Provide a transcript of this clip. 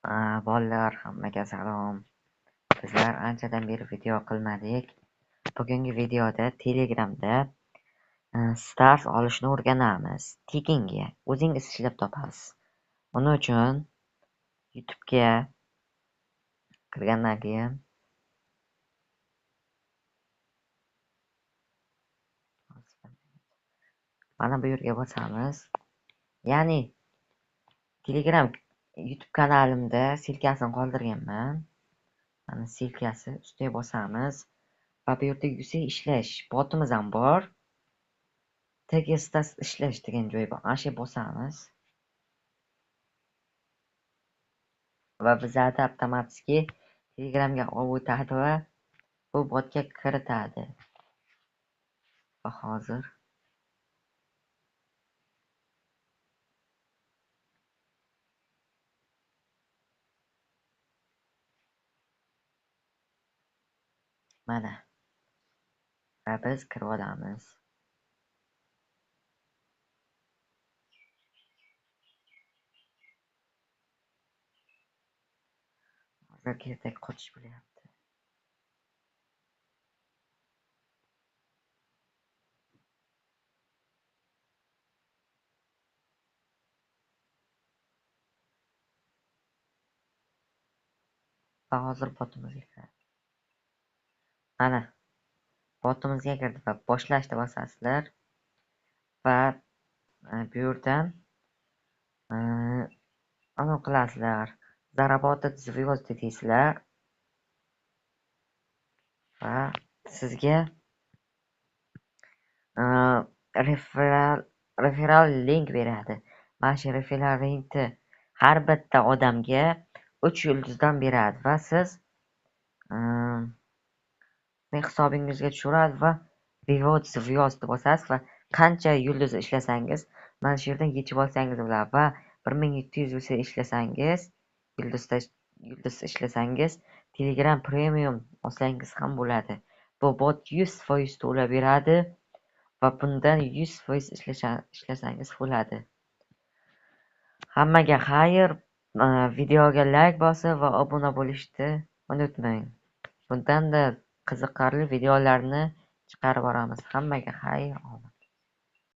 Bolalar, hammaga salom. Bizlar anchadan beri video qilmadik. Bugungi videoda Telegramda stars olishni o'rganamiz. Tekinga o'zingiz ishlab topasiz. Buning uchun YouTube'ga kirgandan keyin mana bu yerga bosamiz. Ya'ni Telegram YouTube kanalimda silkasini qoldirganman. Mana silkasi ustiga bosamiz va bu yerda yuzey ishlash botimiz ham bor. Tekstas ishlash degan joy bor. Ana shu bosamiz. Va bizada avtomatik Telegramga olib o'tadi va bu botga kiritadi. Va hozir mana va biz kirib olamiz. Hozir kerak qochish bo'lyapti. Va hozir botimizga kiradi. Mana botimizga kirdi va boshlashni bosasizlar va bu yerdan anaqa qilasizlar. Заработать звезды deysizlar va sizga referral link beradi. Mana shu referral linkni har bitta odamga 3 yulduzdan beradi va siz hisobingizga tushiradi va reward звезд bosasiz va qancha yulduz ishlasangiz mana shu yerdan yechib olsangiz bo'ladi va 1700 ishlasangiz yulduz ishlasangiz Telegram premium olsangiz ham bo'ladi. Bu bot 100% to'lab beradi va bundan 100% ishlasangiz bo'ladi. Hammaga xayr, videoga like bosib va obuna bo'lishni unutmang. Bundan da qiziqarli videolarni chiqarib boramiz. Hammaga xayr.